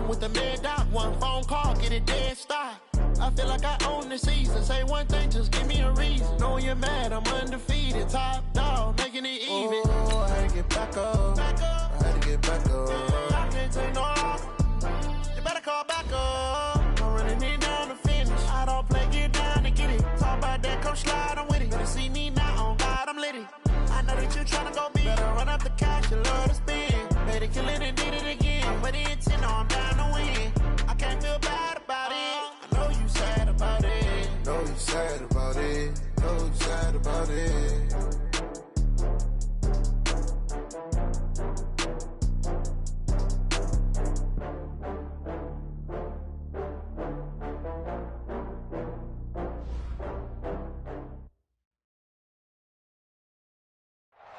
home with the mid dot. One phone call, get it dead stop. I feel like I own the season. Say one thing, just give me a reason. Know you're mad, I'm undefeated. Top dog, making it even. Oh, I had to get back up. I had to get back up. I can't take no off. You better call back up. I'm running it down to finish. I don't play, get down to get it. Talk about that, come slide, I'm with it. Better see me now, on God, I'm litty. I know that you tryna go big. Better run up the cash, you love to spin. Better kill it and did it again. But the intent, I'm down to win. I can't feel bad about it. I know you sad about it. Know you sad about it. Know you sad about it.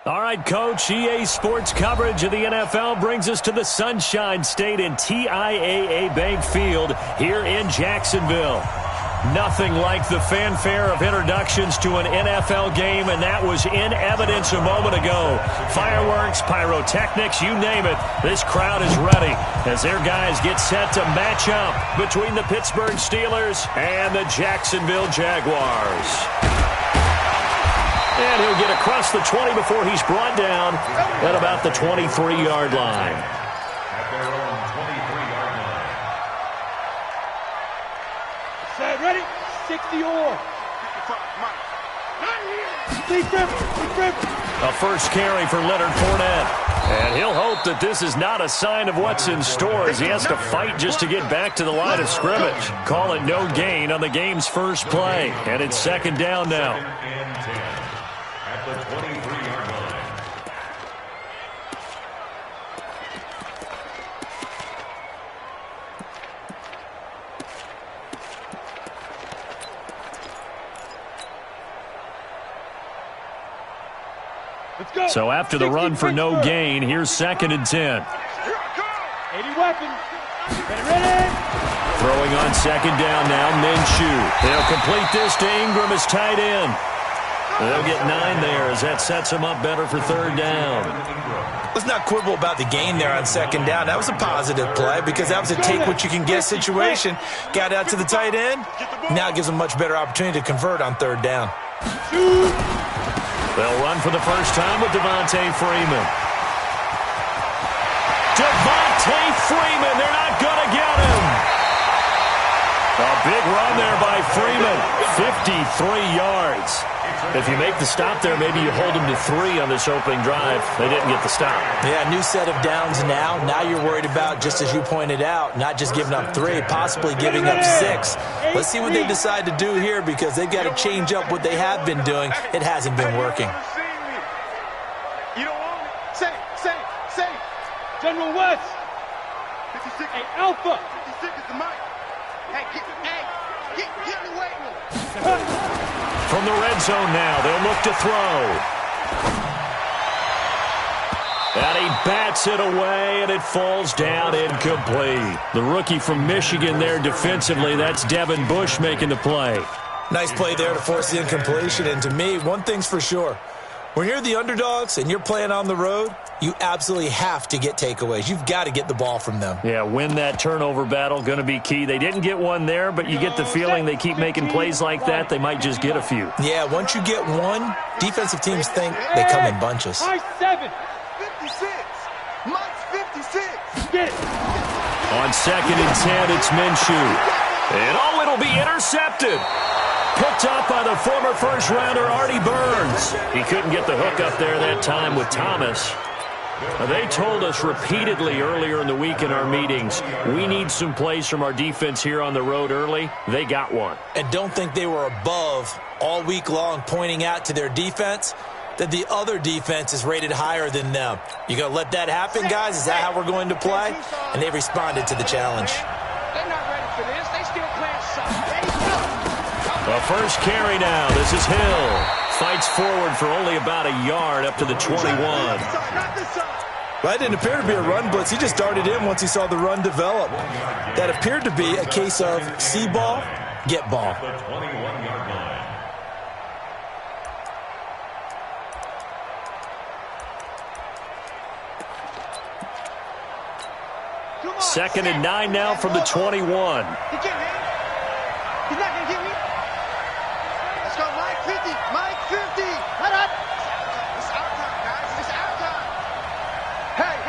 All right, Coach, EA Sports coverage of the NFL brings us to the Sunshine State in TIAA Bank Field here in Jacksonville. Nothing like the fanfare of introductions to an NFL game, and that was in evidence a moment ago. Fireworks, pyrotechnics, you name it. This crowd is ready as their guys get set to match up between the Pittsburgh Steelers and the Jacksonville Jaguars. And he'll get across the 20 before he's brought down at about the 23-yard line. At their own 23-yard line. Set, ready? 60 or. A first carry for Leonard Fournette. And he'll hope that this is not a sign of what's in store as he has to fight just to get back to the line of scrimmage. Call it no gain on the game's first play. And it's second down now. At the 23-yard line. So after the run for no gain, here's second and 10. 80 weapons. Ready. Throwing on second down now, Minshew. He'll complete this to Ingram as tight end. They'll get 9 there as that sets him up better for third down. Let's not quibble about the gain there on second down. That was a positive play because that was a take-what-you-can-get situation. Got out to the tight end. Now it gives them a much better opportunity to convert on third down. They'll run for the first time with Devontae Freeman. Devontae Freeman, they're not going to get him. A big run there by Freeman, 53 yards. If you make the stop there, maybe you hold them to 3 on this opening drive. They didn't get the stop. Yeah, new set of downs now. Now you're worried about, just as you pointed out, not just giving up 3, possibly giving up 6. Let's see what they decide to do here because they've got to change up what they have been doing. It hasn't been working. You don't want it? Say it. General West. 56. Hey, Alpha. 56 is the mic. Hey, get away with it. From the red zone now, they'll look to throw. And he bats it away, and it falls down incomplete. The rookie from Michigan there defensively, that's Devin Bush making the play. Nice play there to force the incompletion. And to me, one thing's for sure. When you're the underdogs and you're playing on the road, you absolutely have to get takeaways. You've got to get the ball from them. Yeah, win that turnover battle, going to be key. They didn't get one there, but you get the feeling they keep making plays like that, they might just get a few. Yeah, once you get one, defensive teams think they come in bunches. 7. 56. Mike's 56. Get it. On second and 10, it's Minshew. And it'll be intercepted. Picked up by the former first-rounder Artie Burns. He couldn't get the hook up there that time with Thomas. They told us repeatedly earlier in the week in our meetings, we need some plays from our defense here on the road early. They got one. And don't think they were above all week long pointing out to their defense that the other defense is rated higher than them. You going to let that happen, guys? Is that how we're going to play? And they responded to the challenge. They're not ready for this. They still playing something. A first carry now. This is Hill. Fights forward for only about a yard up to the 21. Well, that didn't appear to be a run blitz. He just darted in once he saw the run develop. That appeared to be a case of see ball, get ball. The 21-yard line. 2nd and 9 now from the 21. He can't hit. He's not going to get me. Let's go, Mike 50. Mike 50. Hold up. It's our time, guys. It's our time. Hey.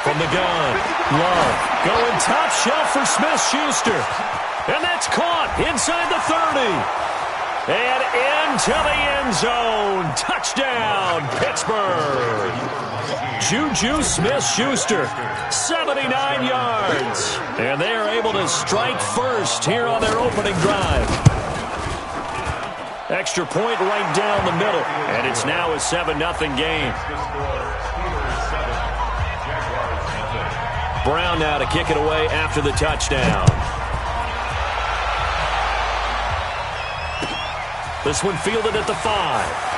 From the gun, Love going top shelf for Smith-Schuster. And that's caught inside the 30. And into the end zone. Touchdown, Pittsburgh. Juju Smith-Schuster, 79 yards. And they are able to strike first here on their opening drive. Extra point right down the middle. And it's now a 7-0 game. Brown now to kick it away after the touchdown. This one fielded at the 5.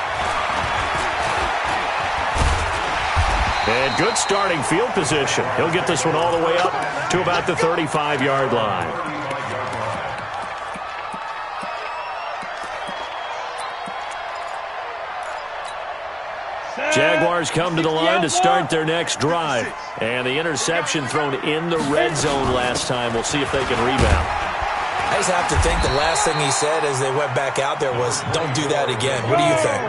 And good starting field position. He'll get this one all the way up to about the 35-yard line. Jaguars come to the line to start their next drive. And the interception thrown in the red zone last time. We'll see if they can rebound. I just have to think the last thing he said as they went back out there was, don't do that again. What do you think?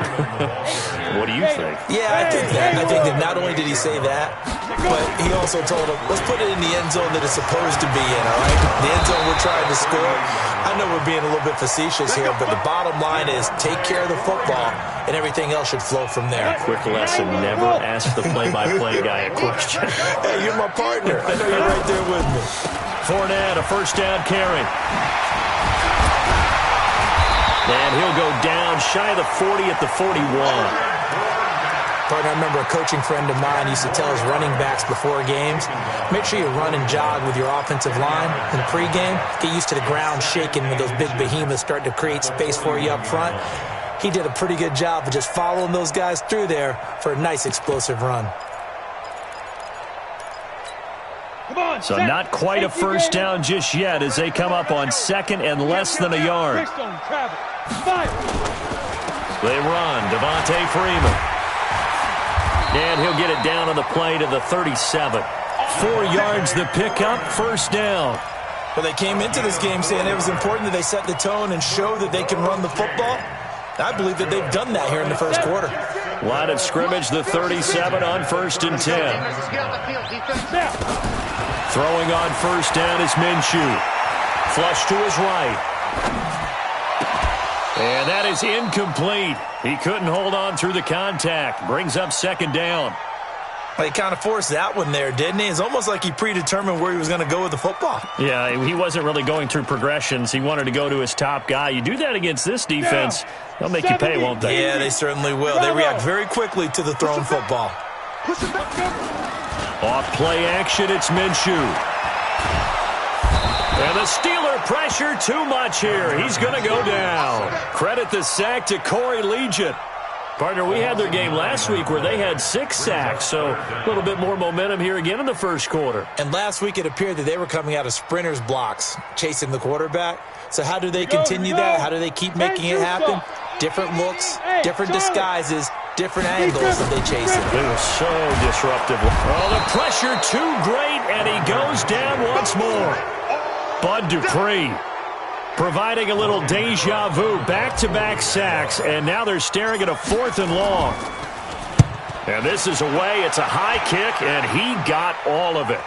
What do you think? Yeah, I think that. I think that not only did he say that, but he also told him, let's put it in the end zone that it's supposed to be in, all right? The end zone we're trying to score. I know we're being a little bit facetious here, but the bottom line is take care of the football, and everything else should flow from there. Quick lesson, never ask the play-by-play guy a question. Hey, you're my partner. I know you're right there with me. Fournette, a first down carry. And he'll go down shy of the 40 at the 41. Partner, I remember a coaching friend of mine used to tell his running backs before games, make sure you run and jog with your offensive line in pregame. Get used to the ground shaking when those big behemoths start to create space for you up front. He did a pretty good job of just following those guys through there for a nice explosive run. So not quite a first down just yet as they come up on 2nd and less than a yard. They run, Devontae Freeman. And he'll get it down on the play to the 37. 4 yards the pickup, first down. Well, they came into this game saying it was important that they set the tone and show that they can run the football. I believe that they've done that here in the first quarter. Line of scrimmage, the 37 on 1st and 10. Throwing on first down is Minshew. Flush to his right. And that is incomplete. He couldn't hold on through the contact. Brings up 2nd down. Well, he kind of forced that one there, didn't he? It's almost like he predetermined where he was going to go with the football. Yeah, he wasn't really going through progressions. He wanted to go to his top guy. You do that against this defense, they'll make you pay, won't they? Yeah, they certainly will. They react very quickly to the thrown football. Off play action, it's Minshew. And the Steeler pressure too much here. He's going to go down. Credit the sack to Corey Legent. Partner, we had their game last week where they had 6 sacks, so a little bit more momentum here again in the first quarter. And last week it appeared that they were coming out of sprinters blocks, chasing the quarterback. So how do they continue that? How do they keep making it happen? Different looks, different disguises, different angles that they chase it. It was so disruptive. Oh, the pressure too great, and he goes down once more. Bud Dupree providing a little deja vu, back-to-back sacks, and now they're staring at a 4th and long. And this is away. It's a high kick, and he got all of it.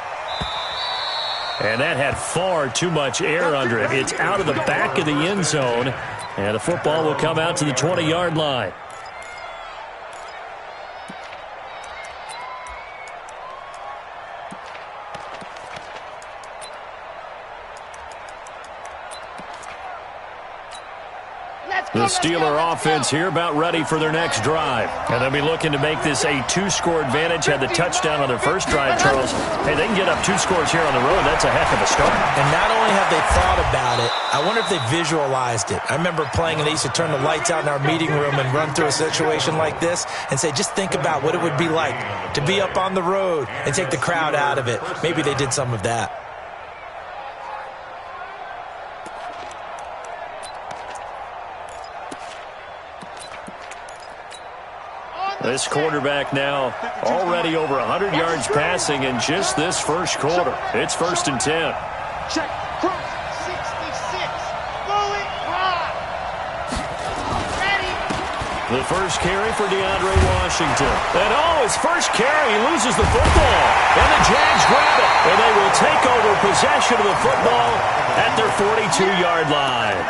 And that had far too much air under it. It's out of the back of the end zone, and the football will come out to the 20-yard line. The Steeler offense here about ready for their next drive. And they'll be looking to make this a 2-score advantage. Had the touchdown on their first drive, Charles. Hey, they can get up 2 scores here on the road. That's a heck of a start. And not only have they thought about it, I wonder if they visualized it. I remember playing and they used to turn the lights out in our meeting room and run through a situation like this and say, just think about what it would be like to be up on the road and take the crowd out of it. Maybe they did some of that. This quarterback now already over 100 yards passing in just this first quarter. It's 1st and 10. Check. Cross. 66. Fully high. Ready. The first carry for DeAndre Washington. And his first carry, he loses the football. And the Jags grab it. And they will take over possession of the football at their 42-yard line.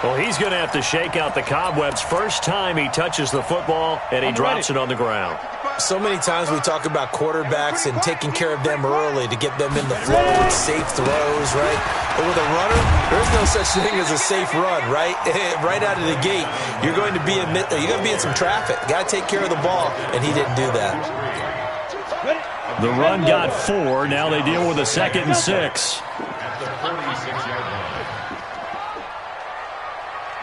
Well, he's going to have to shake out the cobwebs first time he touches the football, and he drops it on the ground. So many times we talk about quarterbacks and taking care of them early to get them in the flow with safe throws, right? But with a runner, there's no such thing as a safe run, right? Right out of the gate, you're going to be in some traffic. Got to take care of the ball, and he didn't do that. The run got 4. Now they deal with a 2nd and 6. At the 46-yard line.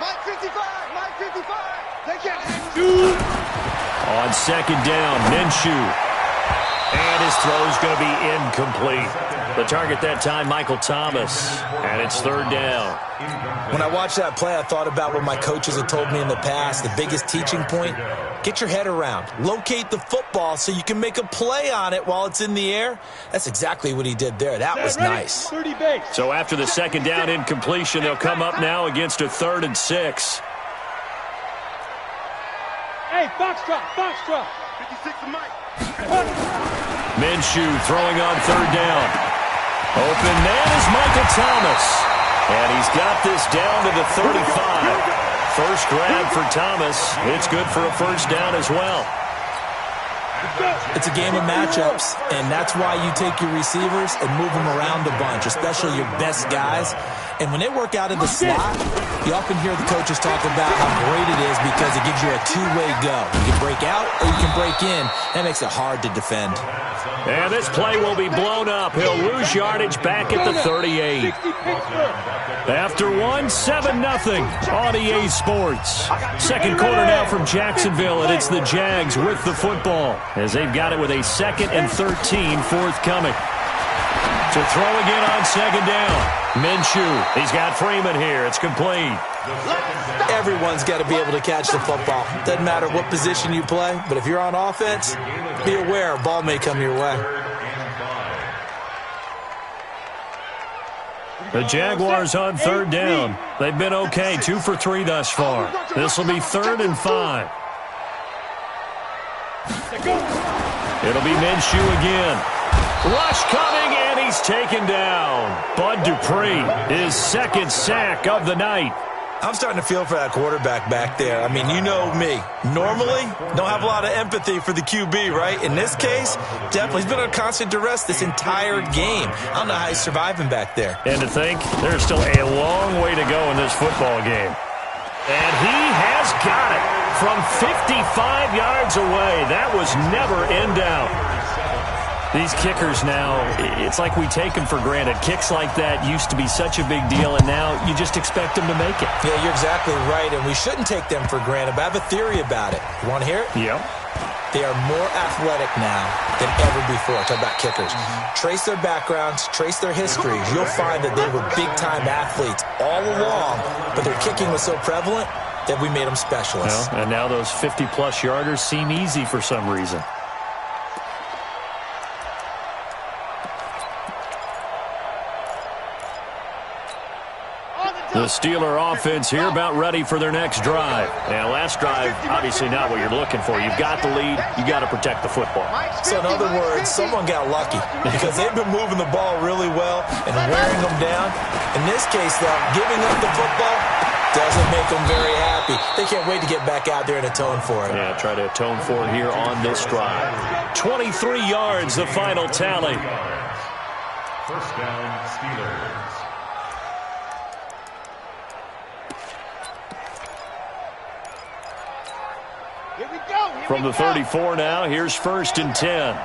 Mike 55. They can't. On 2nd down, Minshew. And his throw's going to be incomplete. The target that time, Michael Thomas. And it's 3rd down. When I watched that play, I thought about what my coaches had told me in the past. The biggest teaching point, get your head around. Locate the football so you can make a play on it while it's in the air. That's exactly what he did there. That was nice. So after the 2nd down incompletion, they'll come up now against a 3rd and 6. Hey, box drop. 56 to Mike. Minshew throwing on 3rd down. Open man is Michael Thomas. And he's got this down to the 35. First grab for Thomas. It's good for a 1st down as well. It's a game of matchups, and that's why you take your receivers and move them around a bunch, especially your best guys. And when they work out of the slot, you often hear the coaches talk about how great it is because it gives you a two-way go. You can break out or you can break in. That makes it hard to defend. And this play will be blown up. He'll lose yardage back at the 38. After 7-0 on EA Sports. 2nd quarter now from Jacksonville, and it's the Jags with the football as they've got it with a 2nd and 13 forthcoming. To throw again on 2nd down. Minshew, he's got Freeman here. It's complete. Everyone's got to be able to catch the football. Doesn't matter what position you play, but if you're on offense, be aware a ball may come your way. The Jaguars on 3rd down. They've been okay, 2 for 3 thus far. This will be 3rd and 5. It'll be Minshew again. Rush coming, and he's taken down. Bud Dupree, his 2nd sack of the night. I'm starting to feel for that quarterback back there. I mean, you know me. Normally, don't have a lot of empathy for the QB, right? In this case, definitely. He's been on constant duress this entire game. I don't know how he's surviving back there. And to think, there's still a long way to go in this football game. And he has got it from 55 yards away. That was never in doubt. These kickers now, it's like we take them for granted. Kicks like that used to be such a big deal, and now you just expect them to make it. Yeah, you're exactly right, and we shouldn't take them for granted, but I have a theory about it. You want to hear it? Yeah. They are more athletic now than ever before. Talk about kickers. Trace their backgrounds, trace their histories. You'll find that they were big-time athletes all along, but their kicking was so prevalent that we made them specialists. Well, and now those 50-plus yarders seem easy for some reason. The Steeler offense here about ready for their next drive. And last drive, obviously not what you're looking for. You've got the lead. You've got to protect the football. So in other words, someone got lucky because they've been moving the ball really well and wearing them down. In this case, though, giving up the football doesn't make them very happy. They can't wait to get back out there and atone for it. Yeah, try to atone for it here on this drive. 23 yards, the final tally. 1st down, Steelers. From the 34 now, here's 1st and 10.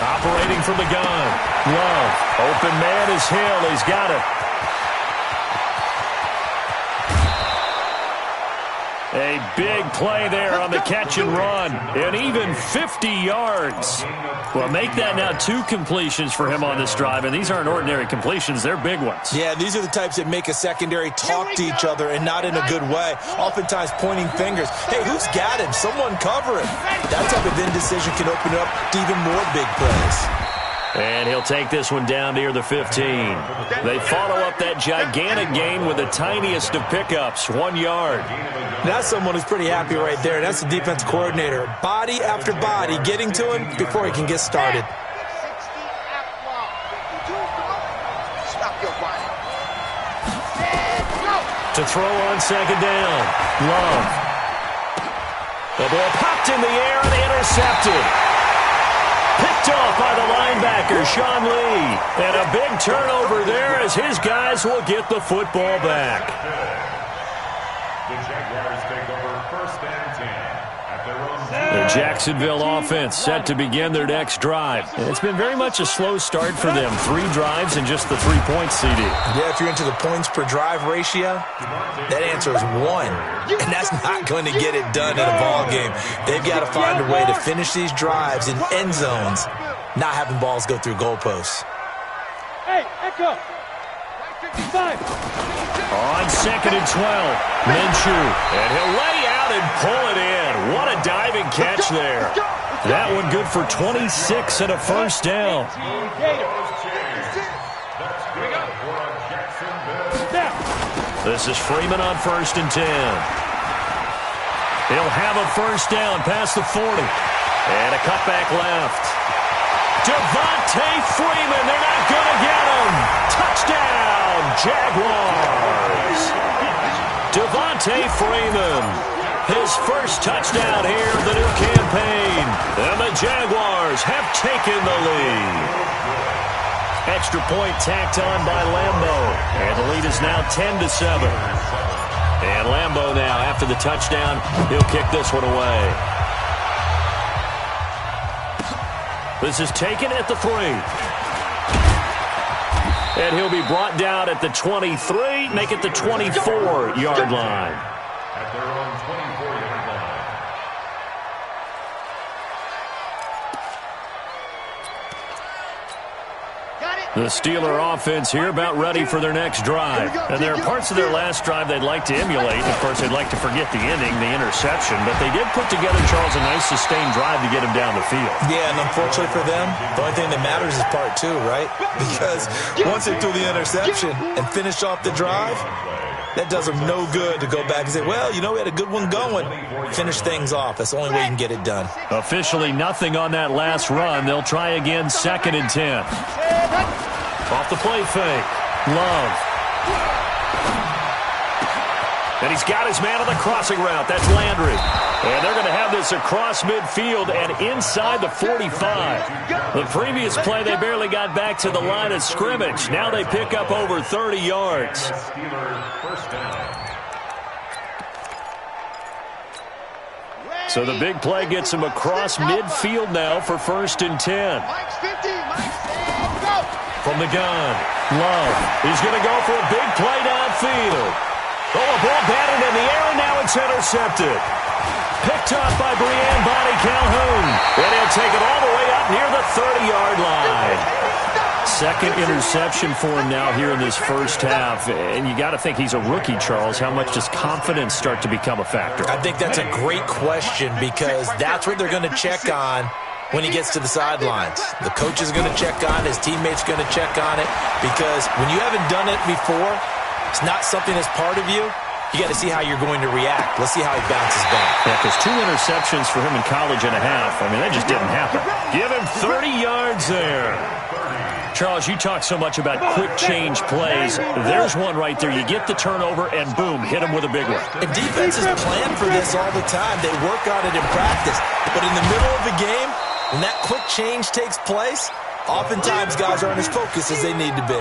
Operating from the gun. Love. Open man is Hill. He's got it. A big play there on the catch and run. And even 50 yards. Well, make that now 2 completions for him on this drive. And these aren't ordinary completions. They're big ones. Yeah, these are the types that make a secondary talk to each other and not in a good way. Oftentimes pointing fingers. Hey, who's got him? Someone cover him. That type of indecision can open up to even more big plays. And he'll take this one down near the 15. They follow up that gigantic gain with the tiniest of pickups, 1 yard. That's someone who's pretty happy right there. That's the defense coordinator. Body after body getting to him before he can get started. To throw on second down. Love. The ball popped in the air and intercepted. Picked off by the linebacker, Sean Lee. And a big turnover there as his guys will get the football back. The Jaguars take over 1st and 10 at their own. The Jacksonville offense set to begin their next drive. And it's been very much a slow start for them. 3 drives and just the 3 points, CD. Yeah, if you're into the points per drive ratio, that answer is 1. And that's not going to get it done in a ball game. They've got to find a way to finish these drives in end zones, not having balls go through goalposts. Hey, Echo. 55. On 2nd and 12, Minshew. And he'll lay out and pull it in. What a diving catch there. That one good for 26 and a first down. This is Freeman on 1st and 10. He'll have a first down past the 40. And a cutback left. Devontae Freeman, they're not going to get him. Touchdown, Jaguars. Devontae Freeman, his first touchdown here of the new campaign. And the Jaguars have taken the lead. Extra point tacked on by Lambo. And the lead is now 10-7. And Lambo now, after the touchdown, he'll kick this one away. This is taken at the 3. And he'll be brought down at the 23, make it the 24-yard line. At their own 24-yard line. The Steeler offense here about ready for their next drive. And there are parts of their last drive they'd like to emulate. Of course, they'd like to forget the ending, the interception. But they did put together, Charles, a nice sustained drive to get him down the field. Yeah, and unfortunately for them, the only thing that matters is part 2, right? Because once they threw the interception and finished off the drive, that does them no good to go back and say, well, you know, we had a good one going. Finish things off. That's the only way you can get it done. Officially nothing on that last run. They'll try again 2nd and 10. Off the play fake. Love. And he's got his man on the crossing route. That's Landry. And they're going to have this across midfield and inside the 45. The previous play, they barely got back to the line of scrimmage. Now they pick up over 30 yards. So the big play gets him across midfield now for 1st and 10. From the gun, Love. He's going to go for a big play downfield. Oh, a ball batted in the air, and now it's intercepted. Picked up by Brian Bonnie Calhoun. And he'll take it all the way up near the 30-yard line. 2nd interception for him now here in this first half. And you got to think he's a rookie, Charles. How much does confidence start to become a factor? I think that's a great question because that's what they're going to check on when he gets to the sidelines. The coach is going to check on it. His teammates are going to check on it because when you haven't done it before, it's not something that's part of you. You got to see how you're going to react. Let's see how he bounces back. Yeah, because 2 interceptions for him in college and a half. I mean, that just didn't happen. Give him 30 yards there. Charles, you talk so much about quick change plays. There's one right there. You get the turnover, and boom, hit him with a big one. And defenses plan for this all the time. They work on it in practice. But in the middle of the game, when that quick change takes place, oftentimes guys aren't as focused as they need to be.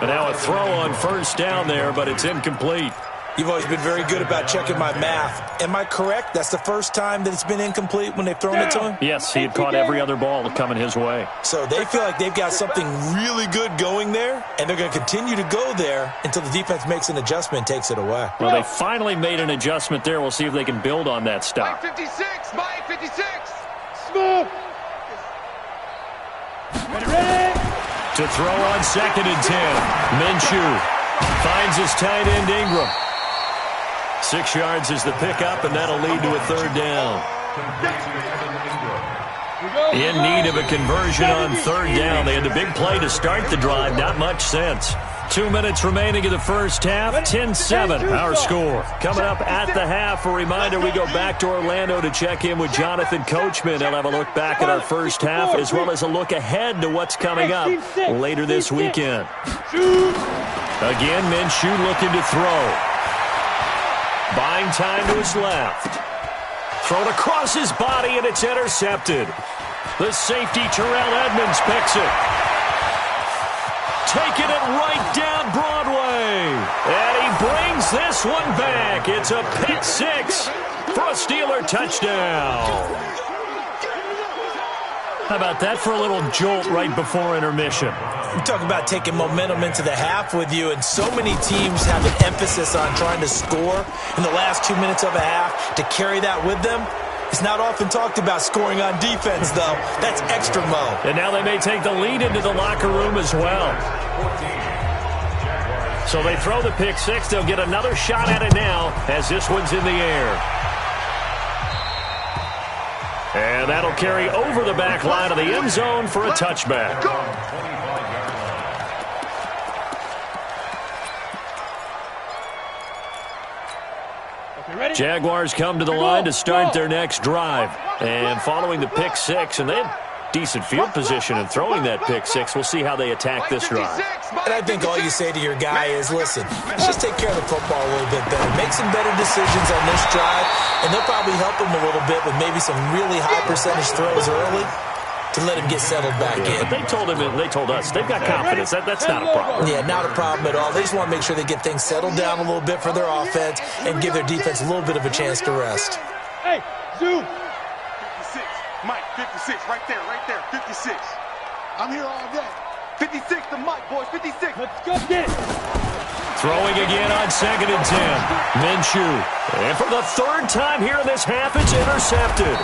And now a throw on 1st down there, but it's incomplete. You've always been very good about checking my math. Am I correct? That's the first time that it's been incomplete when they've thrown it to him? Yes, he had caught every other ball coming his way. So they feel like they've got something really good going there, and they're going to continue to go there until the defense makes an adjustment and takes it away. Well, they finally made an adjustment there. We'll see if they can build on that stop. Mike 56, Mike 56. Smooth. Ready. To throw on 2nd and 10. Minshew finds his tight end Ingram. 6 yards is the pickup, and that'll lead to a 3rd down. In need of a conversion on 3rd down. They had the big play to start the drive. Not much sense. 2 minutes remaining in the first half. 10-7, our score. Coming up at the half, a reminder we go back to Orlando to check in with Jonathan Coachman. He'll have a look back at our first half as well as a look ahead to what's coming up later this weekend. Again, Minshew looking to throw. Buying time to his left. Thrown across his body, and it's intercepted. The safety, Terrell Edmonds, picks it. Taking it right down Broadway. And he brings this one back. It's a pick 6 for a Steeler touchdown. How about that for a little jolt right before intermission? You talk about taking momentum into the half with you, and so many teams have an emphasis on trying to score in the last 2 minutes of a half to carry that with them. It's not often talked about scoring on defense, though. That's extra mode. And now they may take the lead into the locker room as well. So they throw the pick 6. They'll get another shot at it now as this one's in the air. And that'll carry over the back line of the end zone for a touchback. Jaguars come to the line to start their next drive. And following the pick 6, and they have decent field position in throwing that pick 6. We'll see how they attack this drive. And I think all you say to your guy is, listen, let's just take care of the football a little bit better. Make some better decisions on this drive, and they'll probably help him a little bit with maybe some really high percentage throws early to let him get settled back in. But they told him, they told us, they've got confidence. That's not a problem. Yeah, not a problem at all. They just want to make sure they get things settled down a little bit for their offense and give their defense a little bit of a chance to rest. Hey, zoom. 56, Mike, 56, right there, 56. I'm here all day. 56 to Mike, boys, 56. Let's go get it. Throwing again on 2nd and 10. Minshew. And for the 3rd time here in this half, it's intercepted.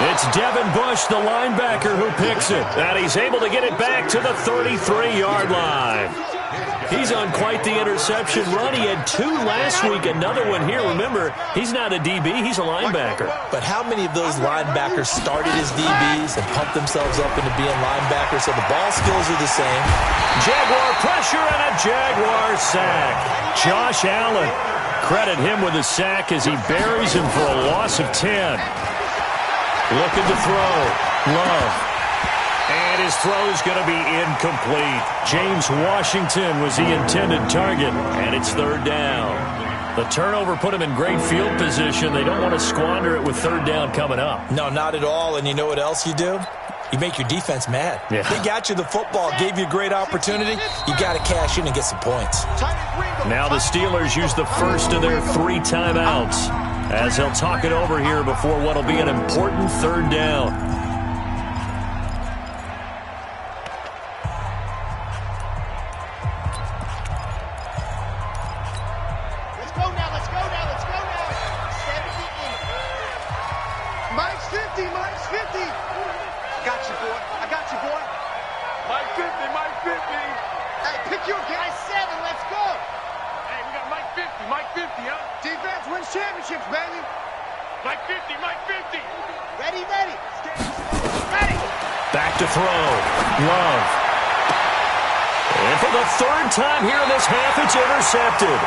It's Devin Bush, the linebacker, who picks it. And he's able to get it back to the 33-yard line. He's on quite the interception run. He had 2 last week, another one here. Remember, he's not a DB, he's a linebacker. But how many of those linebackers started as DBs and pumped themselves up into being linebackers? So the ball skills are the same. Jaguar pressure and a Jaguar sack. Josh Allen, credit him with a sack as he buries him for a loss of 10. Looking to throw. Love. And his throw's going to be incomplete. James Washington was the intended target, and it's 3rd down. The turnover put him in great field position. They don't want to squander it with 3rd down coming up. No, not at all. And you know what else you do? You make your defense mad. Yeah. They got you the football, gave you a great opportunity. You got to cash in and get some points. Now the Steelers use the first of their 3 timeouts as they'll talk it over here before what will be an important 3rd down. Back to throw. Love. And for the 3rd time here in this half, it's intercepted.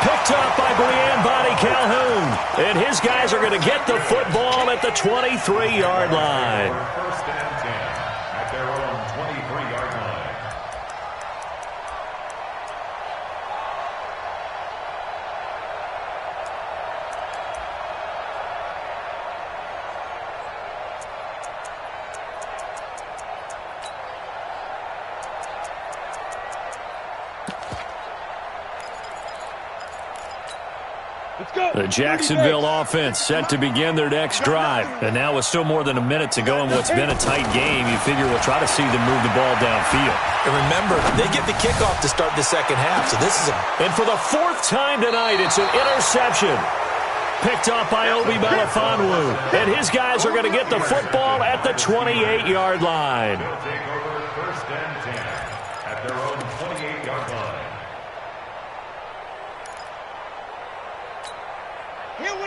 Picked up by Brian Bonnie Calhoun. And his guys are going to get the football at the 23-yard line. 1st and 10 at their own 23-yard line. The Jacksonville offense set to begin their next drive. And now with still more than a minute to go in what's been a tight game, you figure we'll try to see them move the ball downfield. And remember, they get the kickoff to start the second half, so this is And for the fourth time tonight, it's an interception. Picked off by Obi Melifonwu. And his guys are going to get the football at the 28-yard line. They'll take over first and 10 at their own 28-yard line.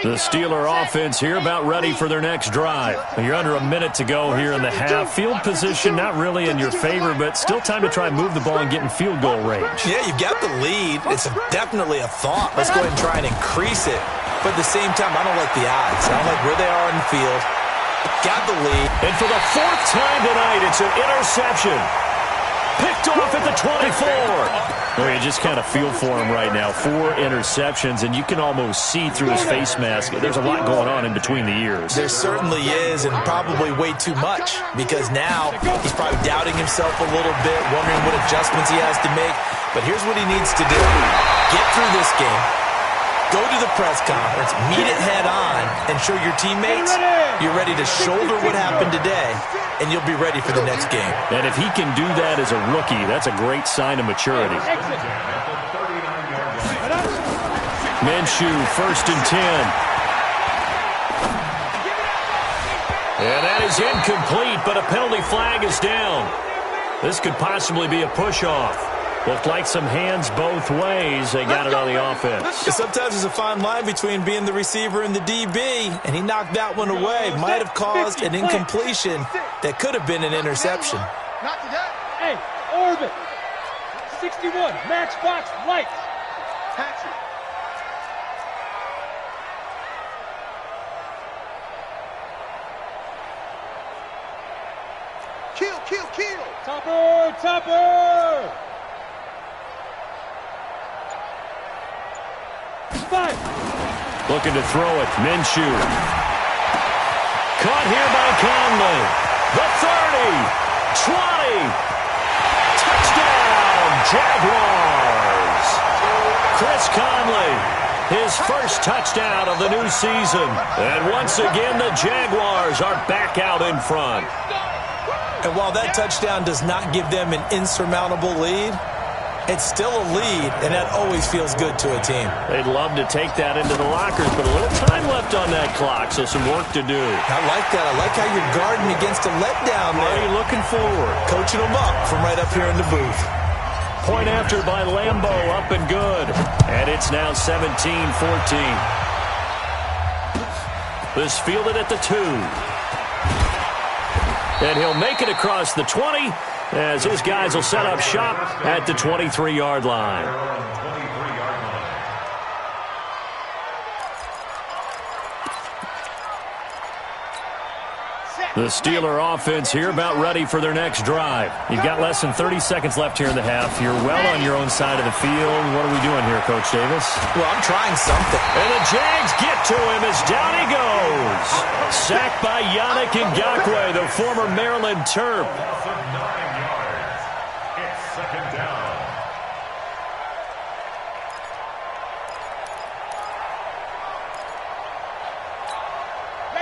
The Steeler offense here about ready for their next drive. You're under a minute to go here in the half. Field position not really in your favor, but still time to try and move the ball and get in field goal range. Yeah, you've got the lead. It's definitely a thought. Let's go ahead and try and increase it. But at the same time, I don't like the odds. I don't like where they are on the field. Got the lead. And for the fourth time tonight, it's an interception. Picked off at the 24. Well, you just kind of feel for him right now. 4 interceptions, and you can almost see through his face mask. There's a lot going on in between the ears. There certainly is, and probably way too much, because now he's probably doubting himself a little bit, wondering what adjustments he has to make. But here's what he needs to do. Get through this game. Go to the press conference, meet it head on, and show your teammates you're ready to shoulder what happened today, and you'll be ready for the next game. And if he can do that as a rookie, that's a great sign of maturity. Minshew, first and 10. And that is incomplete, but a penalty flag is down. This could possibly be a push-off. Looked like some hands both ways. They got it on the offense. Sometimes there's a fine line between being the receiver and the DB, and he knocked that one away. Might have caused an incompletion that could have been an interception. Not today. Hey, orbit. 61, matchbox, lights. Taxi. Kill. Topper. Looking to throw it. Minshew. Caught here by Conley. The 30. 20. Touchdown, Jaguars. Chris Conley, his first touchdown of the new season. And once again, the Jaguars are back out in front. And while that touchdown does not give them an insurmountable lead, it's still a lead, and that always feels good to a team. They'd love to take that into the lockers, but a little time left on that clock, so some work to do. I like that. I like how you're guarding against a letdown there. Already looking forward. Coaching them up from right up here in the booth. Point after by Lambo, up and good. And it's now 17-14. This fielded at the 2. And he'll make it across the 20 as his guys will set up shop at the 23-yard line. The Steeler offense here about ready for their next drive. You've got less than 30 seconds left here in the half. You're well on your own side of the field. What are we doing here, Coach Davis? Well, I'm trying something. And the Jags get to him as down he goes. Sacked by Yannick Ngakoue, the former Maryland Terp. Loss of 9 yards. It's second down.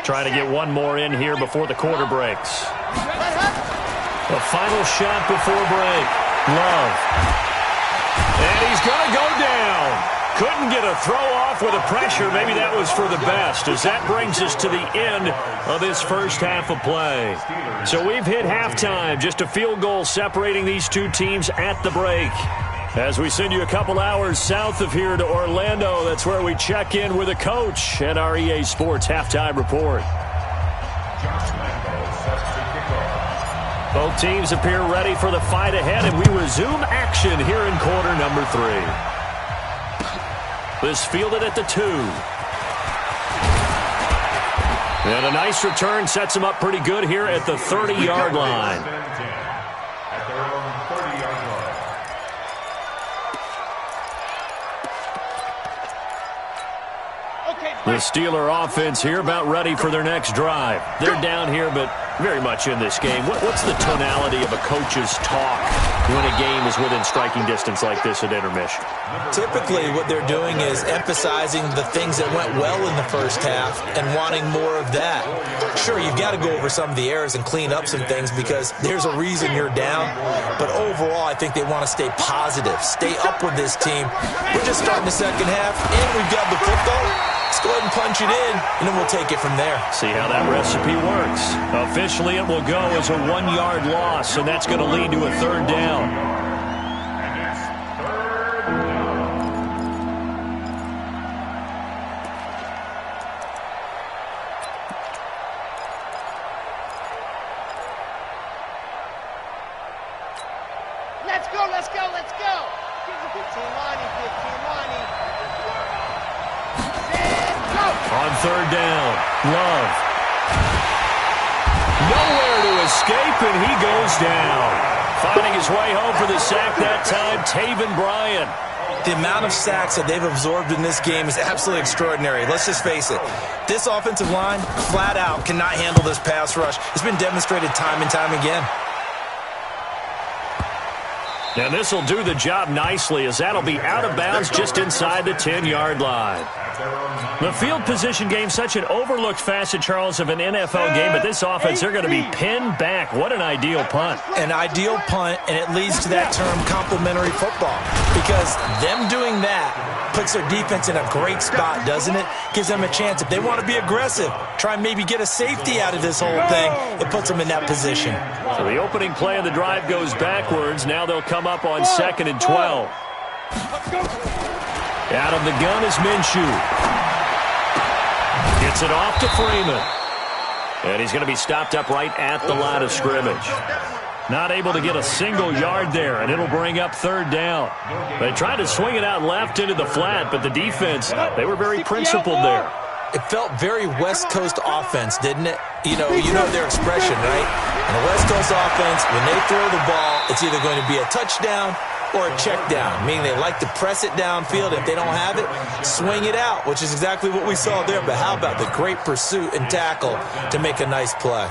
Trying to get one more in here before the quarter breaks. The final shot before break. Love. And he's going to go down. Couldn't get a throw off with the pressure. Maybe that was for the best, as that brings us to the end of this first half of play. So we've hit halftime. Just a field goal separating these two teams at the break. As we send you a couple hours south of here to Orlando, that's where we check in with a coach at our EA Sports Halftime Report. Both teams appear ready for the fight ahead, and we resume action here in quarter number 3. This fielded at the 2. And a nice return sets him up pretty good here at the 30-yard line. At their own 30-yard line. The Steeler offense here about ready for their next drive. They're down here, but very much in this game. What's the tonality of a coach's talk when a game is within striking distance like this at intermission? Typically, what they're doing is emphasizing the things that went well in the first half and wanting more of that. Sure, you've got to go over some of the errors and clean up some things because there's a reason you're down. But overall, I think they want to stay positive, stay up with this team. We're just starting the second half, and we've got the football. Let's go ahead and punch it in, and then we'll take it from there. See how that recipe works. Officially, it will go as a 1-yard loss, and that's going to lead to a third down. And it's third down. Let's go, let's go, let's go. 15 lining, 15 lining. On third down, Love. Nowhere to escape, and he goes down. Finding his way home for the sack that time, Taven Bryan. The amount of sacks that they've absorbed in this game is absolutely extraordinary. Let's just face it. This offensive line, flat out, cannot handle this pass rush. It's been demonstrated time and time again. Now this will do the job nicely as that'll be out of bounds just inside the 10-yard line. The field position game, such an overlooked facet, Charles, of an NFL game, but this offense, they're going to be pinned back. What an ideal punt. An ideal punt, and it leads to that term complementary football because them doing that puts their defense in a great spot, doesn't it? Gives them a chance. If they want to be aggressive, try and maybe get a safety out of this whole thing, it puts them in that position. So the opening play of the drive goes backwards. Now they'll come up on 2nd and 12. Out of the gun is Minshew. Gets it off to Freeman. And he's going to be stopped up right at the line of scrimmage. Not able to get a single yard there, and it'll bring up third down. They tried to swing it out left into the flat, but the defense, they were very principled there. It felt very West Coast offense, didn't it? You know their expression, right? In a West Coast offense, when they throw the ball, it's either going to be a touchdown or a check down, meaning they like to press it downfield. If they don't have it, swing it out, which is exactly what we saw there. But how about the great pursuit and tackle to make a nice play?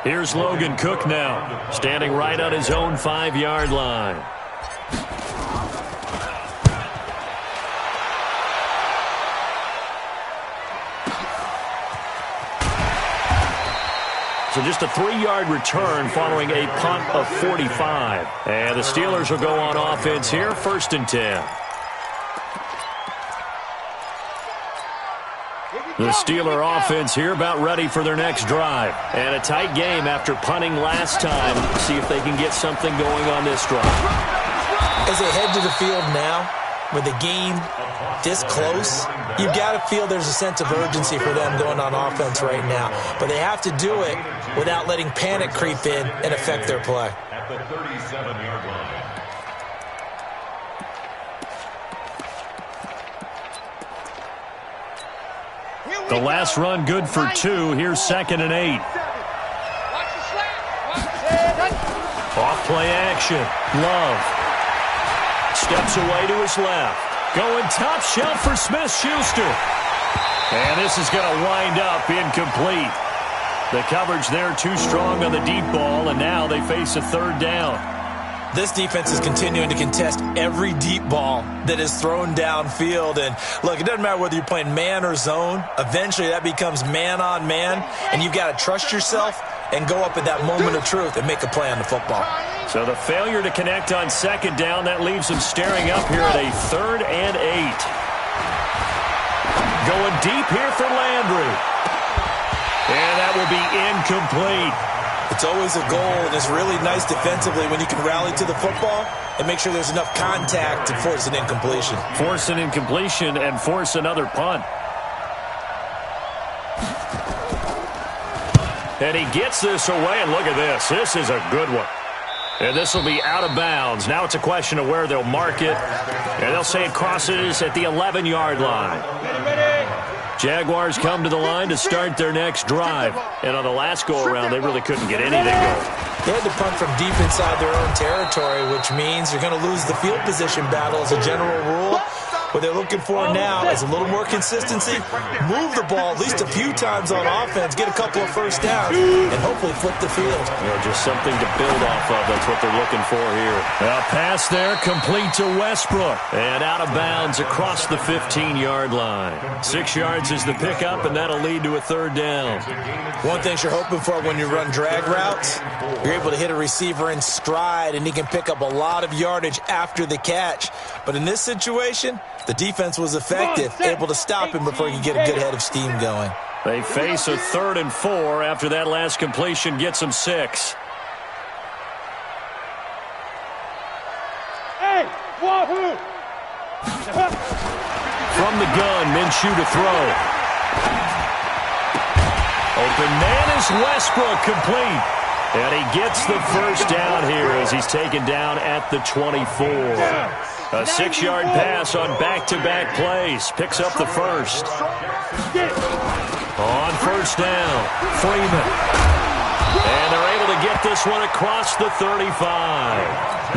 Here's Logan Cook now, standing right on his own 5-yard line. So just a 3-yard return following a punt of 45. And the Steelers will go on offense here, 1st and 10. The Steeler offense here about ready for their next drive. And a tight game after punting last time. See if they can get something going on this drive. As they head to the field now, with the game this close, you've got to feel there's a sense of urgency for them going on offense right now. But they have to do it without letting panic creep in and affect their play. At the 37-yard line. The last run good for 2. Here's 2nd and 8. Off play action. Love. Steps away to his left. Going top shelf for Smith-Schuster. And this is going to wind up incomplete. The coverage there too strong on the deep ball, and now they face a third down. This defense is continuing to contest every deep ball that is thrown downfield. And look, it doesn't matter whether you're playing man or zone. Eventually that becomes man on man, and you've got to trust yourself and go up at that moment of truth and make a play on the football. So the failure to connect on 2nd down, that leaves them staring up here at a 3rd and 8. Going deep here for Landry. And that will be incomplete. It's always a goal, and it's really nice defensively when you can rally to the football and make sure there's enough contact to force an incompletion. Force an incompletion and force another punt. And he gets this away, and look at this. This is a good one. And this will be out of bounds. Now it's a question of where they'll mark it. And they'll say it crosses at the 11-yard line. Jaguars come to the line to start their next drive. And on the last go-around, they really couldn't get anything going. They had to punt from deep inside their own territory, which means you're going to lose the field position battle as a general rule. What they're looking for now is a little more consistency, move the ball at least a few times on offense, get a couple of first downs, and hopefully flip the field. Just something to build off of. That's what they're looking for here. A pass there, complete to Westbrook. And out of bounds across the 15-yard line. 6 yards is the pickup, and that'll lead to a third down. One thing you're hoping for when you run drag routes, you're able to hit a receiver in stride, and he can pick up a lot of yardage after the catch. But in this situation, the defense was effective, able to stop him before he could get a good head of steam going. They face a 3rd and 4 after that last completion gets them 6. Hey, wahoo! From the gun, Minshew to throw. Open man is Westbrook, complete. And he gets the first down here as he's taken down at the 24. A 6-yard pass on back-to-back plays. Picks up the first. On first down, Freeman. And they're able to get this one across the 35.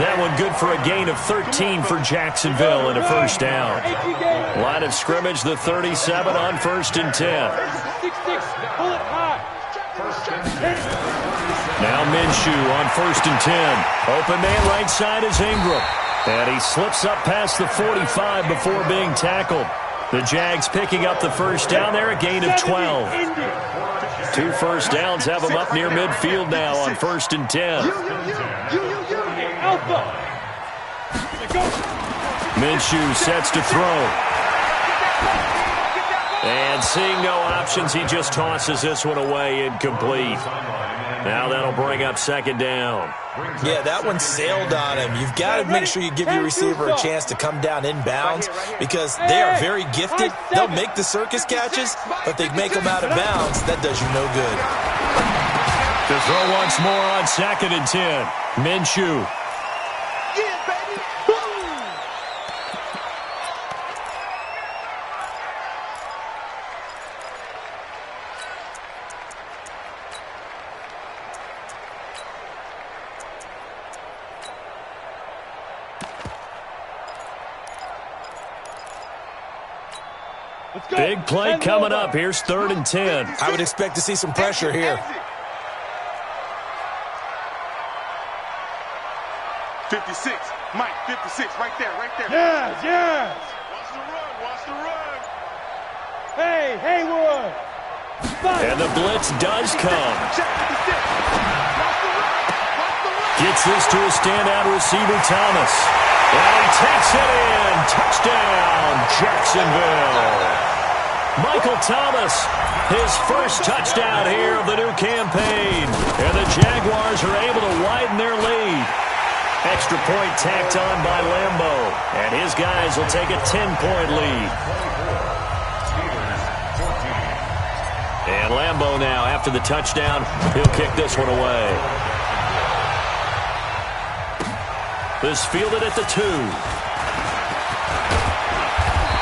That one good for a gain of 13 for Jacksonville and a first down. Line of scrimmage, the 37 on 1st and 10. Now Minshew on 1st and 10. Open man right side is Ingram. And he slips up past the 45 before being tackled. The Jags picking up the first down there, a gain of 12. 2 first downs have them up near midfield now on 1st and 10. Minshew sets to throw. And seeing no options, he just tosses this one away, incomplete. Now that'll bring up 2nd down. Yeah, that one sailed on him. You've got to make sure you give your receiver a chance to come down inbounds because they are very gifted. They'll make the circus catches, but they make them out of bounds. That does you no good. To throw once more on 2nd and 10. Minshew. Big play coming up. Here's 3rd and 10. I would expect to see some pressure here. 56. Mike, 56. Right there, right there. Yes. Watch the run. Hey, Haywood. And the blitz does come. Gets this to a standout receiver, Thomas. And he takes it in. Touchdown, Jacksonville. Michael Thomas, his first touchdown here of the new campaign. And the Jaguars are able to widen their lead. Extra point tacked on by Lambo. And his guys will take a 10-point lead. And Lambo now, after the touchdown, he'll kick this one away. This fielded at the 2.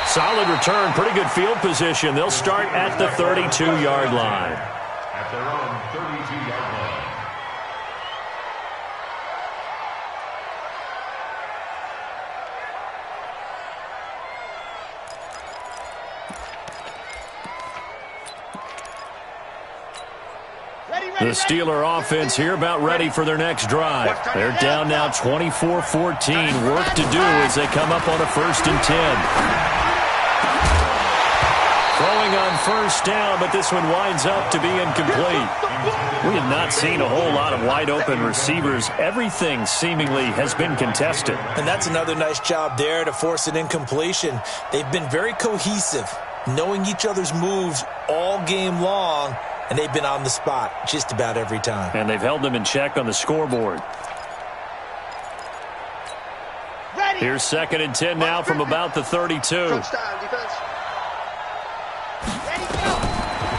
Solid return, pretty good field position. They'll start at the 32-yard line. At their own 32-yard line. The Steeler offense here about ready for their next drive. They're down now 24-14. Work to do as they come up on a 1st and 10. Throwing on first down, but this one winds up to be incomplete. We have not seen a whole lot of wide-open receivers. Everything seemingly has been contested. And that's another nice job there to force an incompletion. They've been very cohesive, knowing each other's moves all game long, and they've been on the spot just about every time. And they've held them in check on the scoreboard. Here's 2nd and 10 now from about the 32.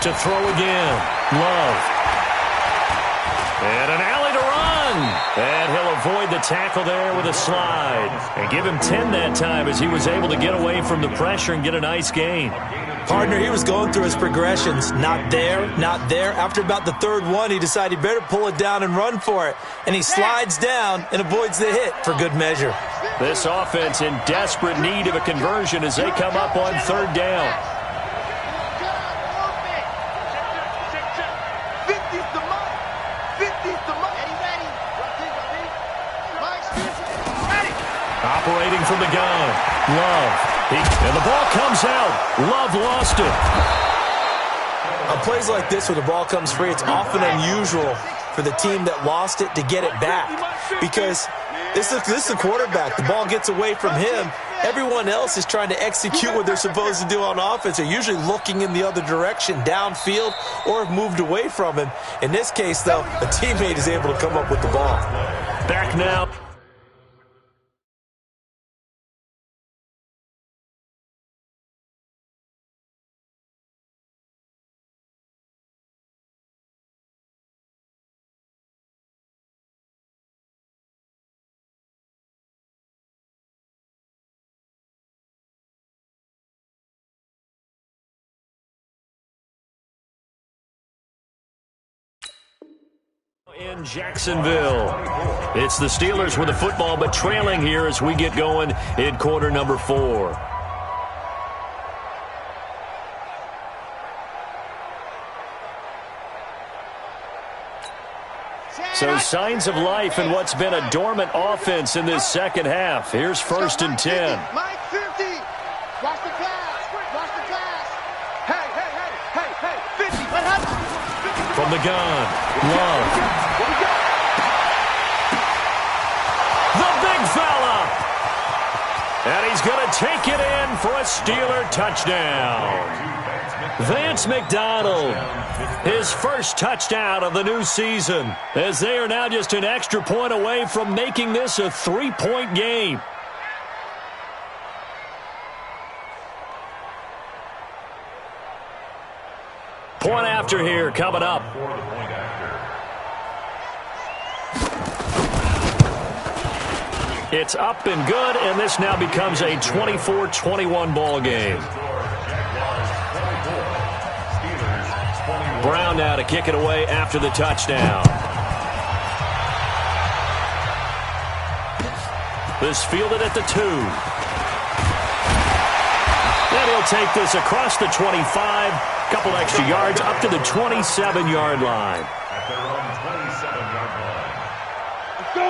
To throw again. Love. And an alley to run. And he'll avoid the tackle there with a slide. And give him 10 that time as he was able to get away from the pressure and get a nice gain. Partner, he was going through his progressions. Not there, not there. After about the third one, he decided he better pull it down and run for it. And he slides down and avoids the hit for good measure. This offense in desperate need of a conversion as they come up on third down. Operating from the gun, Love. And the ball comes out. Love lost it. On plays like this where the ball comes free, it's often unusual for the team that lost it to get it back. Because this is the quarterback. The ball gets away from him. Everyone else is trying to execute what they're supposed to do on offense. They're usually looking in the other direction, downfield, or have moved away from him. In this case, though, a teammate is able to come up with the ball. Back now. In Jacksonville, it's the Steelers with the football, but trailing here as we get going in quarter number 4. So signs of life in what's been a dormant offense in this second half. Here's 1st and 10. Mike 50. Watch the pass. Watch the pass. Hey, 50. What happened? From the gun, Love. The big fella. And he's going to take it in for a Steeler touchdown. Vance McDonald, his first touchdown of the new season, as they are now just an extra point away from making this a 3-point game. Point after here coming up. It's up and good, and this now becomes a 24-21 ball game. Brown now to kick it away after the touchdown. This fielded at the 2. And he'll take this across the 25. Couple extra yards up to the 27-yard line.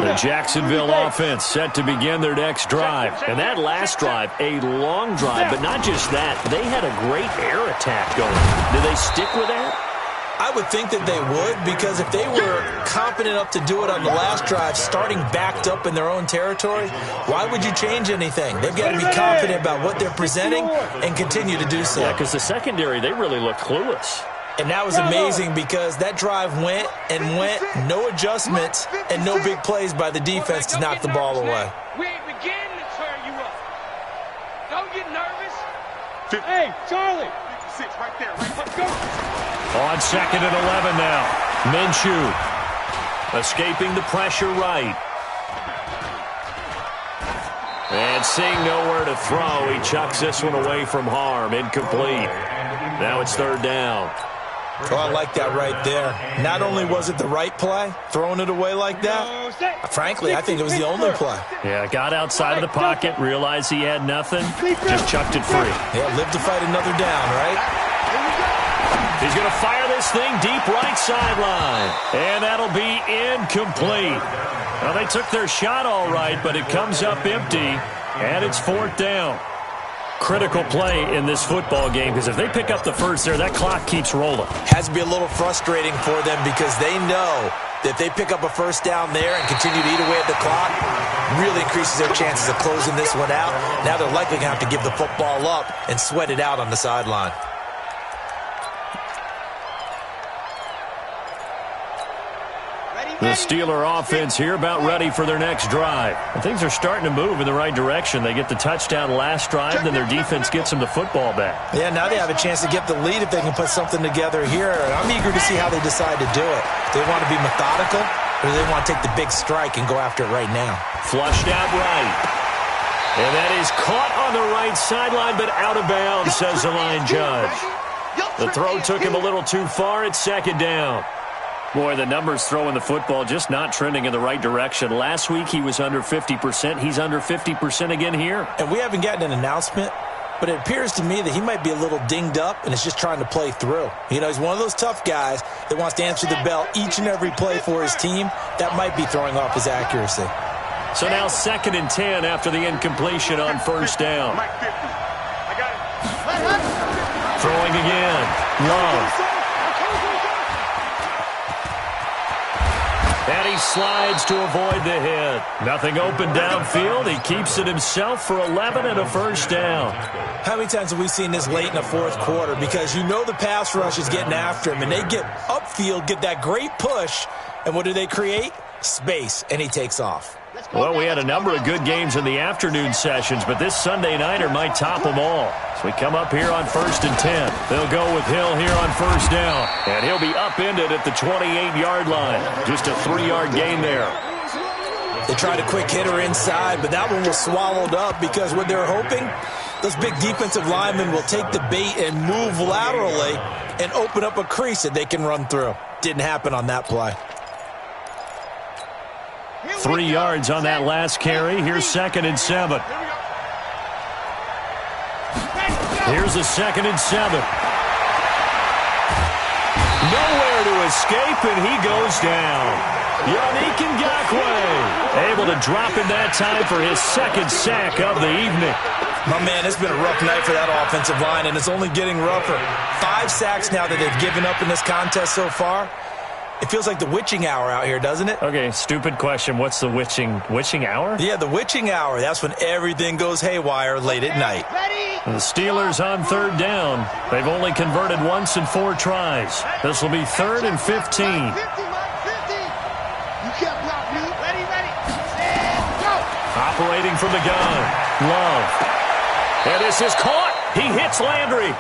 The Jacksonville offense set to begin their next drive. And that last drive, a long drive, but not just that. They had a great air attack going. Do they stick with that? I would think that they would, because if they were confident enough to do it on the last drive, starting backed up in their own territory, why would you change anything? They've got to be confident about what they're presenting and continue to do so. Yeah, because the secondary, they really look clueless. And that was amazing because that drive went and went, no adjustments, and no big plays by the defense to knock the ball away. We ain't beginning to turn you up. Don't get nervous. Hey, Charlie. 56 right there. Let's go. On 2nd and 11 now. Minshew escaping the pressure right. And seeing nowhere to throw, he chucks this one away from harm. Incomplete. Now it's 3rd down. Oh, I like that right there. Not only was it the right play, throwing it away like that, frankly, I think it was the only play. Yeah, got outside of the pocket, realized he had nothing, just chucked it free. Yeah, live to fight another down, right? He's going to fire this thing deep right sideline. And that'll be incomplete. Well, they took their shot all right, but it comes up empty, and it's 4th down. Critical play in this football game, because if they pick up the first there, that clock keeps rolling. Has to be a little frustrating for them because they know that if they pick up a first down there and continue to eat away at the clock, really increases their chances of closing this one out. Now they're likely going to have to give the football up and sweat it out on the sideline. The Steeler offense here about ready for their next drive. And things are starting to move in the right direction. They get the touchdown last drive, then their defense gets them the football back. Yeah, now they have a chance to get the lead if they can put something together here. I'm eager to see how they decide to do it. They want to be methodical, or do they want to take the big strike and go after it right now? Flushed out right. And that is caught on the right sideline, but out of bounds, says the line judge. The throw took him a little too far. It's second down. Boy, the numbers throwing the football just not trending in the right direction. Last week he was under 50%. He's under 50% again here. And we haven't gotten an announcement, but it appears to me that he might be a little dinged up and is just trying to play through. You know, he's one of those tough guys that wants to answer the bell each and every play for his team. That might be throwing off his accuracy. So now 2nd and 10 after the incompletion on first down. Throwing again. Love. And he slides to avoid the hit. Nothing open downfield. He keeps it himself for 11 and a first down. How many times have we seen this late in the fourth quarter? Because you know the pass rush is getting after him, and they get upfield, get that great push, and what do they create? Space, and he takes off. Well, we had a number of good games in the afternoon sessions, but this Sunday nighter might top them all. So we come up here on 1st and 10. They'll go with Hill here on first down, and he'll be upended at the 28-yard line. Just a 3-yard gain there. They tried a quick hitter inside, but that one was swallowed up because what they're hoping, those big defensive linemen will take the bait and move laterally and open up a crease that they can run through. Didn't happen on that play. 3 yards on that last carry. Here's 2nd and 7. Here's a 2nd and 7. Nowhere to escape, and he goes down. Yannick Ngakoue able to drop in that time for his 2nd sack of the evening. My man, it's been a rough night for that offensive line, and it's only getting rougher. 5 sacks now that they've given up in this contest so far. It feels like the witching hour out here, doesn't it? Okay, stupid question. What's the witching hour? Yeah, the witching hour. That's when everything goes haywire late at night. The Steelers on 3rd down. They've only converted once in 4 tries. This will be 3rd and 15. Operating from the gun. Love. And this is caught. He hits Landry.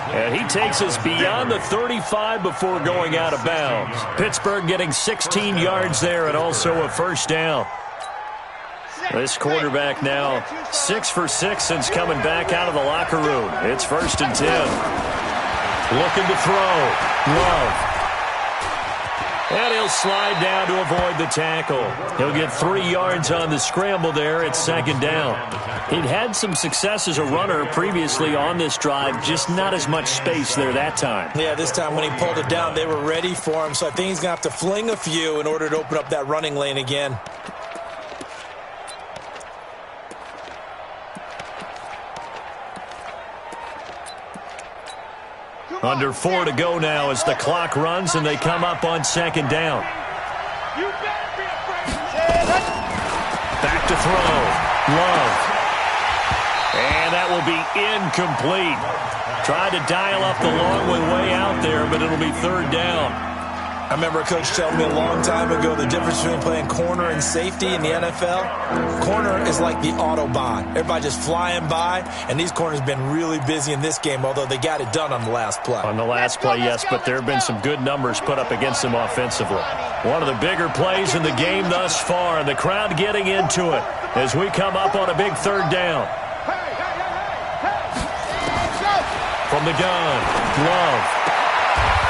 And he takes us beyond the 35 before going out of bounds. Pittsburgh getting 16 yards there and also a first down. This quarterback now 6 for 6 since coming back out of the locker room. It's 1st and 10. Looking to throw. Love. And he'll slide down to avoid the tackle. He'll get 3 yards on the scramble there at 2nd down. He'd had some success as a runner previously on this drive, just not as much space there that time. Yeah, this time when he pulled it down, they were ready for him, so I think he's going to have to fling a few in order to open up that running lane again. Under 4 to go now as the clock runs and they come up on 2nd down. Back to throw. Love. And that will be incomplete. Tried to dial up the long way out there, but it'll be 3rd down. I remember a coach telling me a long time ago the difference between playing corner and safety in the NFL. Corner is like the Autobahn. Everybody just flying by, and these corners have been really busy in this game, although they got it done on the last play. On the last play, yes, but there have been some good numbers put up against them offensively. One of the bigger plays in the game thus far, and the crowd getting into it as we come up on a big 3rd down. From the gun, Love.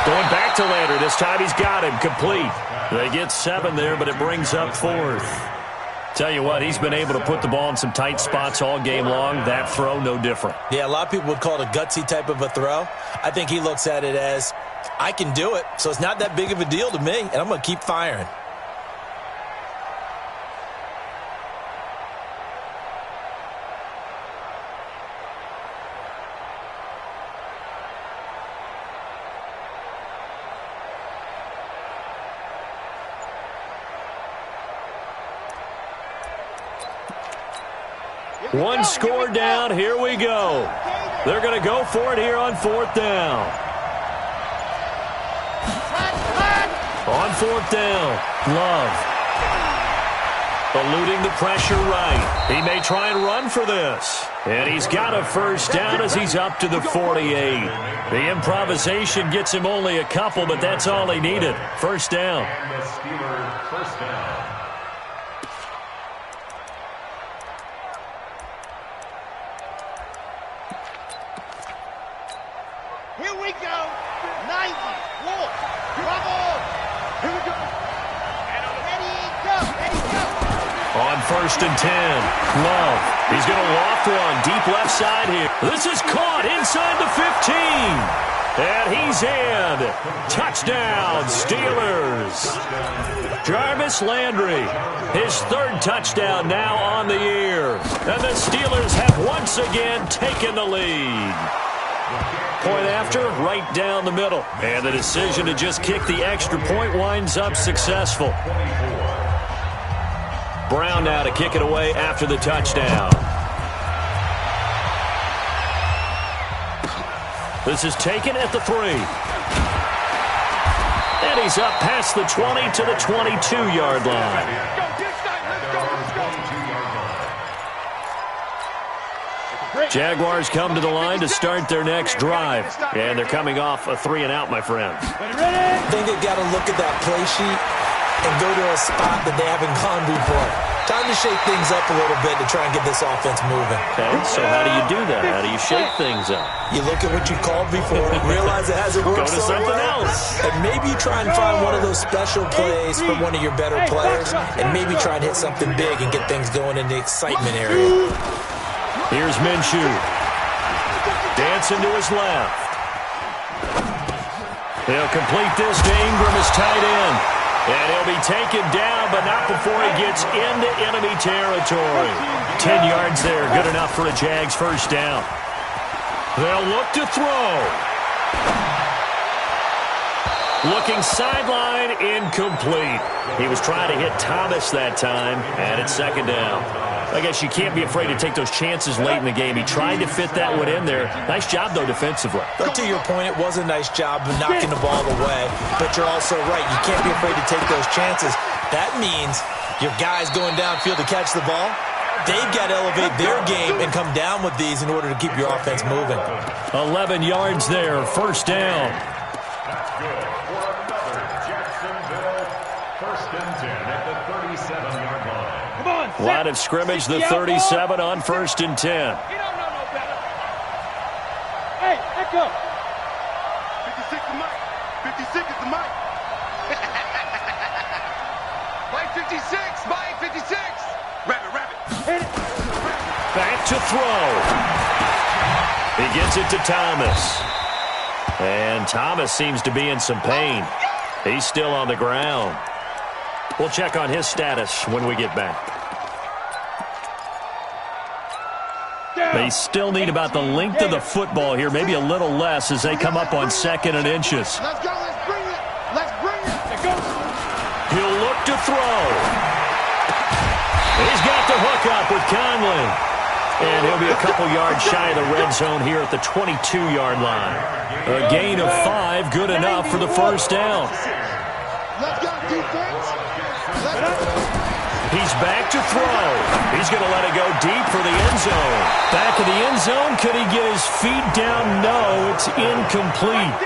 Going back to Landry. This time he's got him complete. They get 7 there, but it brings up 4th. Tell you what, he's been able to put the ball in some tight spots all game long. That throw, no different. Yeah, a lot of people would call it a gutsy type of a throw. I think he looks at it as, I can do it, so it's not that big of a deal to me, and I'm going to keep firing. One score down. Here we go. They're going to go for it here on 4th down. On 4th down, Love. Eluding the pressure right. He may try and run for this. And he's got a first down as he's up to the 48. The improvisation gets him only a couple, but that's all he needed. First down. And the Steelers first down. Here we go. 90. Wolf. Bravo. Here we go. Ready, go. Ready, go. On first and 10. Love. He's going to loft one. Deep left side here. This is caught inside the 15. And he's in. Touchdown, Steelers. Jarvis Landry. His third touchdown now on the year. And the Steelers have once again taken the lead. Point after, right down the middle. And the decision to just kick the extra point winds up successful. Brown now to kick it away after the touchdown. This is taken at the 3. And he's up past the 20 to the 22-yard line. Jaguars come to the line to start their next drive. And they're coming off a 3-and-out, my friends. I think they've got to look at that play sheet and go to a spot that they haven't gone before. Time to shake things up a little bit to try and get this offense moving. Okay, so how do you do that? How do you shake things up? You look at what you called before, realize it hasn't worked Go to something else. and maybe you try and find one of those special plays from one of your better players, and maybe try and hit something big and get things going in the excitement area. Here's Minshew. Dancing to his left. He'll complete this to Ingram as tight end. And he'll be taken down, but not before he gets into enemy territory. 10 yards there, good enough for a Jags first down. They'll look to throw. Looking sideline, incomplete. He was trying to hit Thomas that time, and it's second down. I guess you can't be afraid to take those chances late in the game. He tried to fit that one in there. Nice job, though, defensively. But to your point, it was a nice job of knocking the ball away. But you're also right. You can't be afraid to take those chances. That means your guys going downfield to catch the ball, they've got to elevate their game and come down with these in order to keep your offense moving. 11 yards there, first down. That's good for another Jacksonville first and 10 at the 37-yard line. Come on, Zach. Line of scrimmage, the 37 on first and 10. You don't know no better. Hey, echo. 56 is Mike. 56 is the Mike. Mike 56. Mike 56. Rabbit. Hit it. Back to throw. He gets it to Thomas. And Thomas seems to be in some pain. He's still on the ground. We'll check on his status when we get back. They still need about the length of the football here, maybe a little less as they come up on second and inches. Let's go. Let's bring it. Let's bring it. It goes. He'll look to throw. He's got the hook up with Conley. And he'll be a couple yards shy of the red zone here at the 22-yard line. A gain of 5, good enough for the first down. Let's go, defense. He's back to throw. He's going to let it go deep for the end zone. Back of the end zone. Could he get his feet down? No, it's incomplete.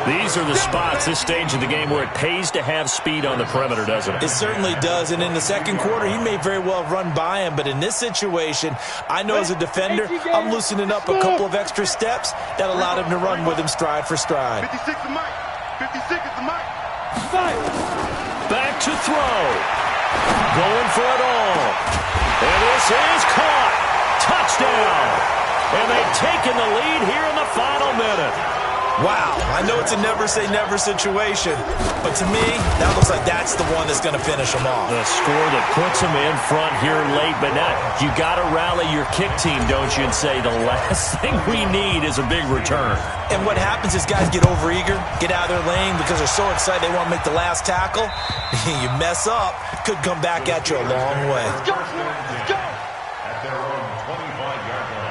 These are the spots, this stage of the game, where it pays to have speed on the perimeter, doesn't it? It certainly does, and in the second quarter, he may very well run by him, but in this situation, I know as a defender, I'm loosening up a couple of extra steps that allowed him to run with him stride for stride. 56 is Mike. 56 is the Mike. Back to throw. Going for it all. And this is caught. Touchdown. And they've taken the lead here in the final minute. Wow, I know it's a never-say-never situation, but to me, that looks like that's the one that's going to finish them off. The score that puts them in front here late, but now you got to rally your kick team, don't you, and say the last thing we need is a big return. And what happens is guys get overeager, get out of their lane because they're so excited they want to make the last tackle. You mess up, could come back at you a long way. Let's go. Let's go. At their own 25-yard line.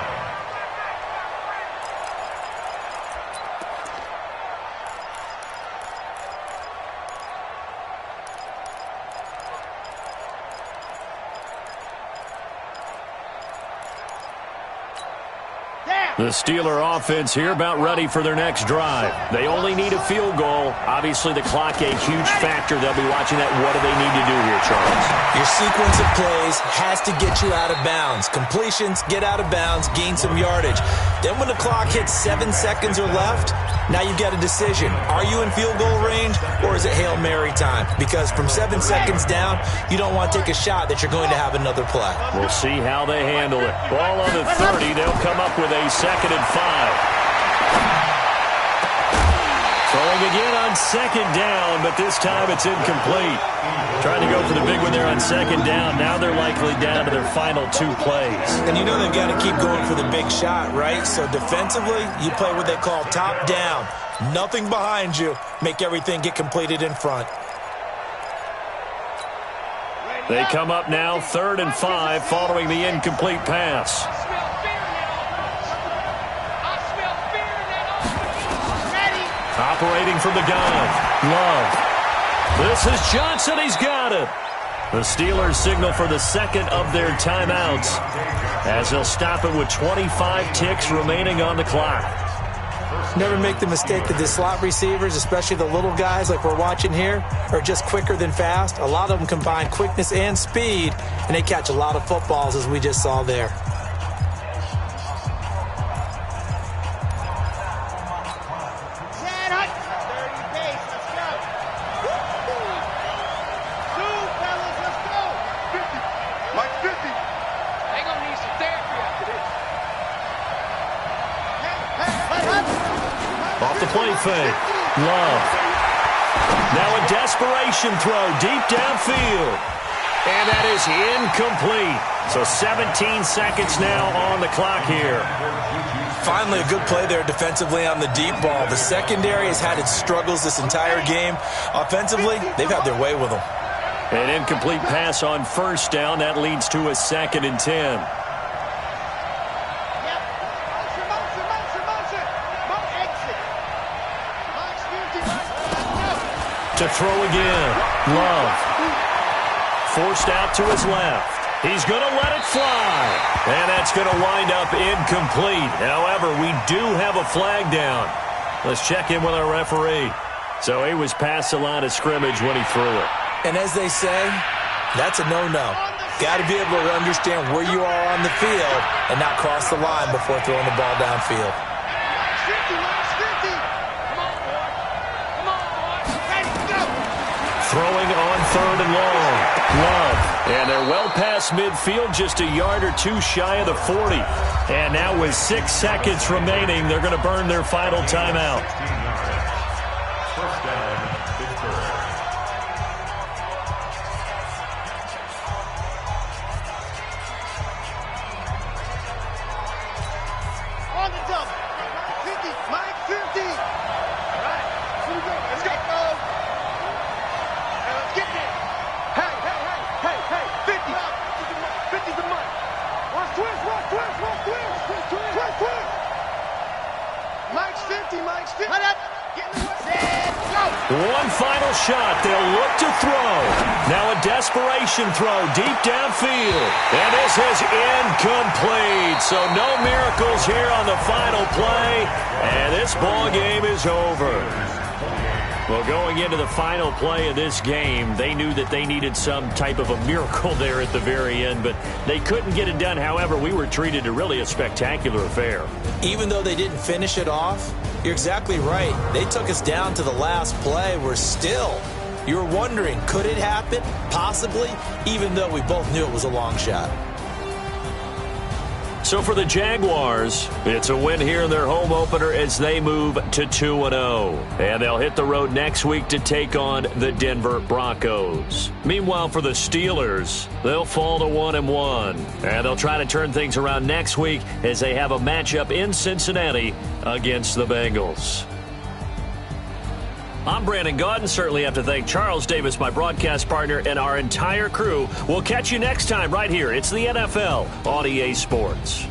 The Steeler offense here about ready for their next drive. They only need a field goal. Obviously, the clock a huge factor. They'll be watching that. What do they need to do here, Charles? Your sequence of plays has to get you out of bounds. Completions, get out of bounds, gain some yardage. Then when the clock hits 7 seconds or left, now you've got a decision. Are you in field goal range, or is it Hail Mary time? Because from 7 seconds down, you don't want to take a shot that you're going to have another play. We'll see how they handle it. Ball on the 30. They'll come up with a 2nd and 5. Throwing again on 2nd down, but this time it's incomplete. Trying to go for the big one there on 2nd down. Now they're likely down to their final 2 plays. And you know they've got to keep going for the big shot, right? So defensively, you play what they call top down. Nothing behind you. Make everything get completed in front. They come up now 3rd and 5 following the incomplete pass. Operating from the gun. Love. This is Johnson. He's got it. The Steelers signal for the 2nd of their timeouts as they'll stop it with 25 ticks remaining on the clock. Never make the mistake that the slot receivers, especially the little guys like we're watching here, are just quicker than fast. A lot of them combine quickness and speed, and they catch a lot of footballs, as we just saw there. Play fake. Love. Now a desperation throw deep downfield. And that is incomplete. So 17 seconds now on the clock here. Finally, a good play there defensively on the deep ball. The secondary has had its struggles this entire game. Offensively, they've had their way with them. An incomplete pass on 1st down. That leads to a 2nd and 10. To throw again. Love. Forced out to his left. He's going to let it fly. And that's going to wind up incomplete. However, we do have a flag down. Let's check in with our referee. So he was past the line of scrimmage when he threw it. And as they say, that's a no-no. Got to be able to understand where you are on the field and not cross the line before throwing the ball downfield. Throwing on 3rd and long. Love. And they're well past midfield, just a yard or 2 shy of the 40. And now with 6 seconds remaining, they're going to burn their final timeout. First down, Pittsburgh. On the double. 50. Mike 50. All right. Here we go. Let's go. Get there. Hey. 50. 50's the money. Watch twist. Mike's 50. Cut up. Get in the way. Go. One final shot. They'll look to throw. Now a desperation throw deep downfield. And this is incomplete. So no miracles here on the final play. And this ball game is over. Well, going into the final play of this game, they knew that they needed some type of a miracle there at the very end, but they couldn't get it done. However, we were treated to really a spectacular affair. Even though they didn't finish it off, you're exactly right. They took us down to the last play. We're still, you're wondering, could it happen? Possibly, even though we both knew it was a long shot. So for the Jaguars, it's a win here in their home opener as they move to 2-0. And they'll hit the road next week to take on the Denver Broncos. Meanwhile, for the Steelers, they'll fall to 1-1. And they'll try to turn things around next week as they have a matchup in Cincinnati against the Bengals. I'm Brandon Gaudin. Certainly have to thank Charles Davis, my broadcast partner, and our entire crew. We'll catch you next time right here. It's the NFL on EA Sports.